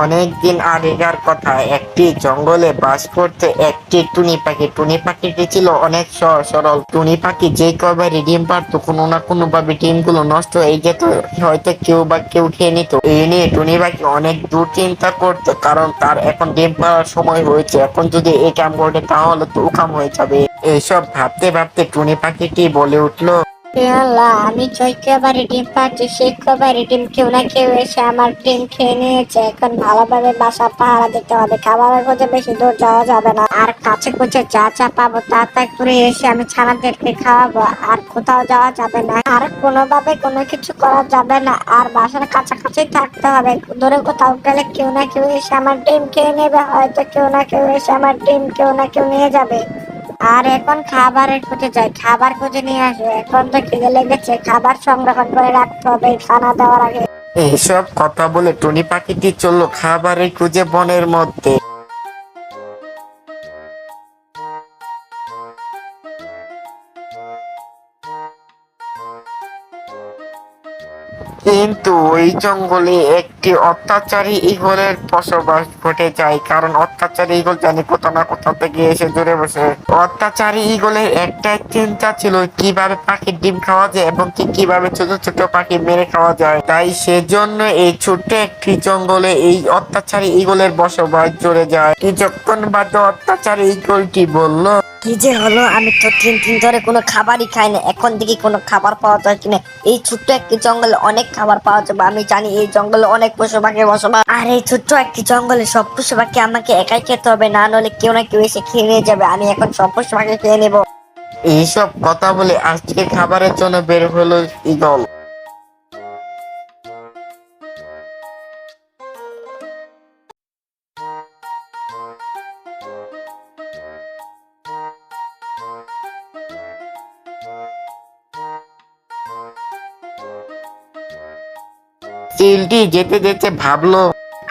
অনেক দিন আগেকার কথা, একটি জঙ্গলে বাস করতে একটি টুনি পাখিটি ছিল অনেক সহজ সরল। টুনি পাখি যে কয়বারই ডিম পারতো, কোনো না কোনো ভাবে ডিমগুলো নষ্ট হয়ে যেত, হয়তো কেউ খেয়ে নিত। এই নিয়ে টুনি পাখি অনেক দুশ্চিন্তা করতো, কারণ তার এখন ডিম পাড়ার সময় হয়েছে। এখন যদি এই কাম করে তাহলে তো ও কাম হয়ে যাবে। এইসব ভাবতে ভাবতে টুনি পাখিটি বলে উঠলো, হে আল্লাহ, আমি যে কবারই ডিম পাচ্ছি সেই কবারই ডিম কেউ না কেউ এসে আমার ডিম খেয়ে নিয়েছে। এখন ভালোভাবে বাসা পাহারা দিতে হবে, খাবারের খোঁজে বেশি দূর যাওয়া যাবে না, আর কাছে কুচে যা যা পাবো তা করে এসে আমি ছানাদেরকে খাওয়াবো। আর কোথাও যাওয়া যাবে না, আর কোনোভাবে কোনো কিছু করা যাবে না, আর বাসার কাছাকাছি থাকতে হবে। দূরে কোথাও গেলে কেউ না কেউ এসে আমার ডিম খেয়ে নেবে, হয়তো কেউ না কেউ এসে আমার ডিম কেউ না কেউ নিয়ে যাবে। আর এখন খাবারের খুঁজে যাই, খাবার খুঁজে নিয়ে আসবে। এখন তো খিদে লেগেছে, খাবার সংরক্ষণ করে রাখতে হবে খানা দেওয়ার আগে। এইসব কথা বলে টুনি পাখিটি চললো খাবারের খুঁজে বনের মধ্যে। কিন্তু ওই জঙ্গলে একটি অত্যাচারী ঈগলের বসবাস ঘটে যায়, কারণ অত্যাচারী ঈগল জানি কোথাও না কোথাও থেকে এসে জুড়ে বসে। অত্যাচারী ঈগলের একটাই চিন্তা ছিল কিভাবে পাখির ডিম খাওয়া যায় এবং কিভাবে ছোট ছোট পাখি মেরে খাওয়া যায়। তাই সেজন্য এই ছোট্ট একটি জঙ্গলে এই অত্যাচারী ঈগলের বসবাস জুড়ে যায়। কিছুক্ষণ বাদে অত্যাচারী ঈগলটি বলল, কি যে হলো, আমি তো 3 দিন ধরে কোনো খাবারই খাই না। এখন দেখি কোনো খাবার পাওয়া যায় কিনা। এই ছোট্ট একটি জঙ্গলে অনেক খাবার পাওয়া যাবে। আমি জানি এই জঙ্গলে অনেক পশু পাখি বসবাস, আর এই ছোট্ট একটি জঙ্গলে সব পশু পাখি আমাকে একাই খেতে হবে, না হলে কেউ না কেউ এসে খেয়ে নিয়ে যাবে। আমি এখন সব পশু পাখি খেয়ে নেবো। এইসব কথা বলে আজকে খাবারের জন্য বের হলো ঈগল। চিলটি যেতে যেতে ভাবলো,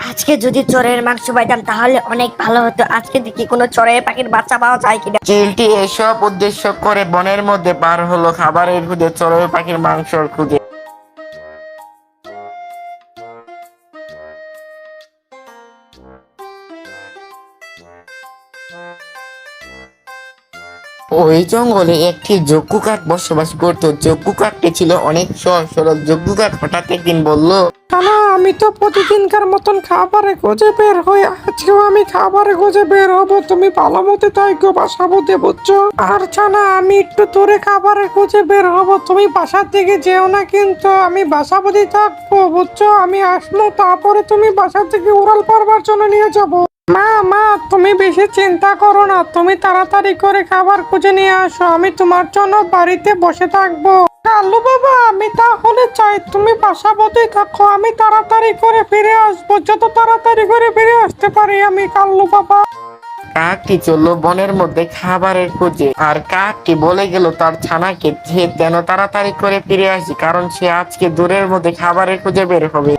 আজকে যদি চোরের মাংস পাইতাম তাহলে অনেক ভালো হতো। আজকে দেখি কোনো চোরের পাখির বাচ্চা পাওয়া যায় কিনা। চিলটি এসব উদ্দেশ্য করে বনের মধ্যে পার হলো খাবারের খুঁজে, চড়ুই পাখির মাংসর খুঁজে। ওই জঙ্গলে একটি যজ্ঞ কাক বসবাস করত। যজ্ঞ কাকটি ছিল অনেক সহজ সরল। যজ্ঞ কাক হঠাৎ একদিন বলল, না, আমি তো প্রতিদিনকার মতন খাবারে খোঁজে বের হই, আজকেও আমি খাবারে খোঁজে বের হবো। তুমি ভালো মতো থাকো, বাসা মধ্যে বুঝছো? আর ছানা, আমি একটু দূরে খাবারে খোঁজে বের হবো, তুমি বাসার দিকে যেও না কিন্তু। আমি বাসা মধ্যে থাকবো, বুঝছো? আমি আসলো তারপরে তুমি বাসা থেকে উড়াল পারবার জন্য নিয়ে যাবো। মা, তুমি বেশি চিন্তা করো না, তুমি তাড়াতাড়ি করে খাবার খুঁজে নিয়ে আসো, আমি তোমার জন্য বাড়িতে বসে থাকবো। কালু বাবা, আমি তাহলে চাই তুমি বাসা মতোই থাকো, আমি তাড়াতাড়ি করে ফিরে আসবো, যত তাড়াতাড়ি করে ফিরে আসতে পারি আমি। কালু বাবা। কাকটি চললো বনের মধ্যে খাবারের খুঁজে, আর কাকটি বলে গেল তার ছানাকে যে যেন তাড়াতাড়ি করে ফিরে আসি, কারণ সে আজকে দূরের মধ্যে খাবারের খুঁজে বের হবে।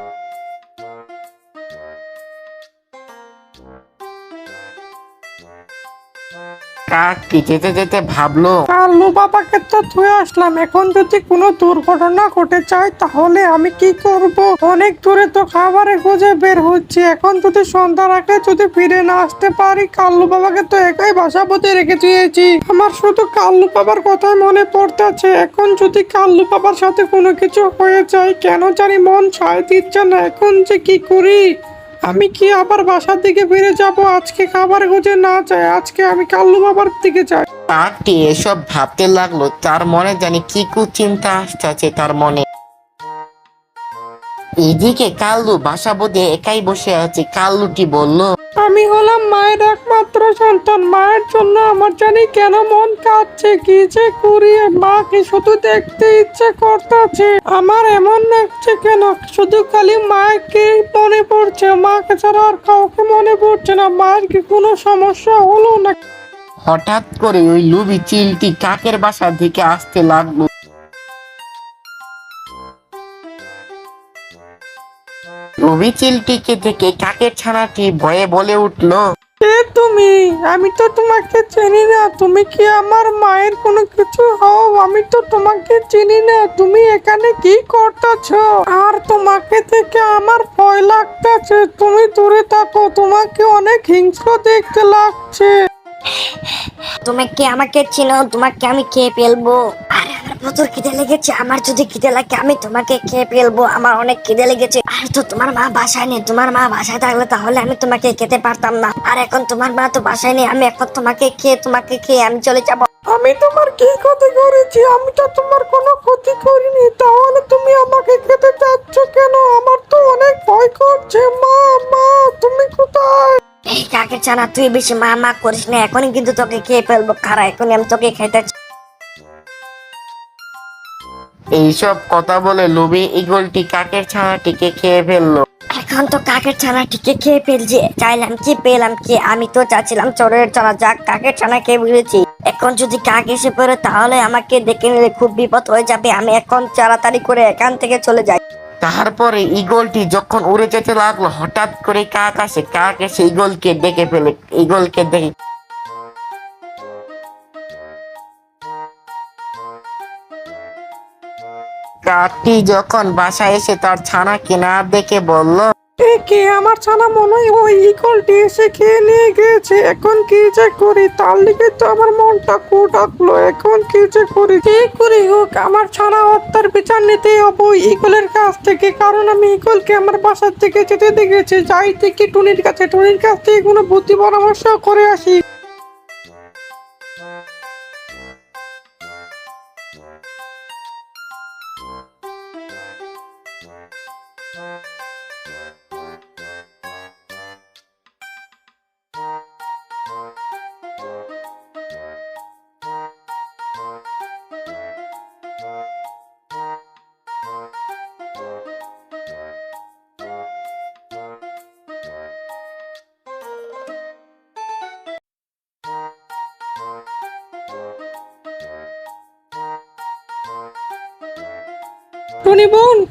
কাকটি যেতে যেতে ভাবলো, কালু বাবাকে তো ধুয়ে আসলাম, এখন যদি কোনো দুর্ঘটনা ঘটে যায় তাহলে আমি কি করব? অনেক দূরে তো খাবারে খুঁজে বের হচ্ছে, এখন যদি সন্ধ্যার আগে যদি ফিরে না আসতে পারি, কাল্লু বাবাকে তো একাই বাসা পথে রেখে দিয়েছি। আমার শুধু কাল্লু বাবার কথাই মনে পড়তেছে। এখন যদি কাল্লু বাবার সাথে কোনো কিছু হয়ে যায়, কেন জানি মন সায় দিচ্ছে না। এখন যে কি করি? আমি কি আবার বাসার দিকে ফিরে যাব? আজকে খাবার খুঁজে না চাই, আজকে আমি কাল্লু বাবার দিকে যাই। কাকটি এসব ভাবতে লাগলো, তার মনে জানি কি কুচিন্তা আসছে তার মনে। এদিকে কাল্লু বাসা বোধে একাই বসে আছে। কাল্লুটি বলল, আমি হলাম মায়ের একমাত্র সন্তান, মায়ের জন্য আমার জানি কেন মন কাঁদছে। কি যে করি, মাকে শুধু দেখতে ইচ্ছে করতেছে। আমার এমন লাগছে কেন, শুধু খালি মাকে মনে পড়ছে, মাকে ছাড়া আর কাউকে মনে পড়ছে না। মায়ের কি কোনো সমস্যা হলো না? হঠাৎ করে ওই লুবি চিলটি কাকের বাসার দিকে আসতে লাগলো। লুবি চিলটিকে দেখে কাকের ছানাটি ভয়ে বলে উঠলো, কে তুমি? আমি তো তোমাকে চিনি না। তুমি কি আমার মায়ের কোনো কিছু হও? আমি তো তোমাকে চিনি না। তুমি এখানে কি করতেছো? আর তোমাকে থেকে আমার ভয় লাগতেছে। তুমি দূরে থাকো, তোমাকে অনেক হিংস্র দেখতে লাগছে। তুমি কি আমাকে চিনো? তোমাকে আমি খেয়ে ফেলবো। আরে আমার প্রচুর খিদে লেগেছে। আমার যদি খিদে লাগে আমি তোমাকে খেয়ে ফেলবো। আমার অনেক খিদে লেগেছে। আর তো তোমার মা বাসায় নেই। তোমার মা বাসায় থাকলে তাহলে আমি তোমাকে খেতে পারতাম না। আর এখন তোমার মা তো বাসায় নেই। আমি এখন তোমাকে খেয়ে আমি চলে যাবো। আমি তোমার কি ক্ষতি করেছি? আমি তো তোমার কোনো ক্ষতি করিনি। তাহলে তুমি আমাকে খেতে চাচ্ছ কেন? আমার তো অনেক ভয় করছে। মা, মা, তুমি কোথায়? এই কাকের ছানা, তুই বেশি মা মা করিস না। এখনই কিন্তু তোকে খেয়ে ফেলবো। খারা, এখনই আমি তোকে খেতে। এইসব কথা বলে লোভী ঈগলটি কাকের ছানাটিকে খেয়ে ফেললো। এখন তো কাকের ছানাটিকে খেয়ে ফেলছি। চাইলাম কি পেলাম কি? আমি তো চাচ্ছিলাম চোরের ছানা, যাক কাকের ছানা খেয়ে ফেলেছি। এখন যদি কাক এসে পড়ে তাহলে আমাকে দেখে নিলে খুব বিপদ হয়ে যাবে। আমি এখন তাড়াতাড়ি করে এখান থেকে চলে যাই। তারপরে ঈগলটি যখন উড়ে যেতে লাগলো, হঠাৎ করে কাক আসে। কাক এসে ঈগলকে দেখে ফেলে। ঈগলকে দেখে কাকটি যখন বাসায় এসে তার ছানাকে না দেখে বলল, এ কে? আমার ছানা মনে হয় ওই ইগলটি এসে খেয়ে নিয়ে গেছে। এখন কি যে করি? তার লিগে তো আমার মনটা ডাকলো। এখন কি যে করি? কি করি হোক, আমার ছানা হত্যার বিচার নিতেই হবে ওই ইগলের কাছ থেকে। কারণ আমি ইগলকে আমার বাসার থেকে যেতে দেখেছি। যাই থেকে টুনির কাছে, টুনির কাছ থেকে কোনো বুদ্ধি পরামর্শ করে আসি।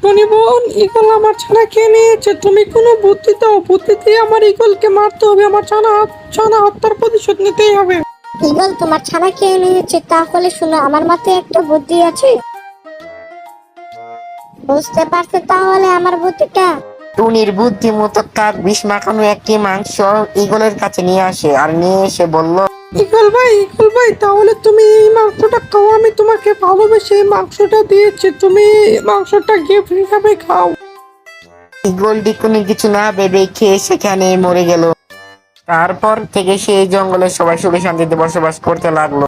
টনি বোন, ইগল আমার ছানা খেয়ে নিয়েছে। তুমি কোনো বুদ্ধি দাও। বুদ্ধি দিয়ে আমার ইগলকে মারতে হবে। আমার ছানা হত্যার প্রতিশোধ নিতেই হবে। ঈগল তোমার ছানা খেয়ে নিয়েছে। তাহলে শুনো, আমার মাথায় একটা বুদ্ধি আছে। বুঝতে পারছো তাহলে আমার বুদ্ধিটা? টুনির বুদ্ধি মতো কাক বিষ মাখানো একটি মাংস ঈগলের কাছে নিয়ে আসে আর নিয়ে এসে বলল, ইগল ভাই, তাহলে তুমি এই মাংসটা খাও। আমি তোমাকে ভালোবেসে এই মাংসটা দিয়েছি। তুমি মাংসটা গিফট হিসাবে খাও। ঈগলটি কোনো কিছু না ভেবে খেয়ে সেখানে মরে গেল। তারপর থেকে সেই জঙ্গলে সবাই সুখে শান্তিতে বসবাস করতে লাগলো।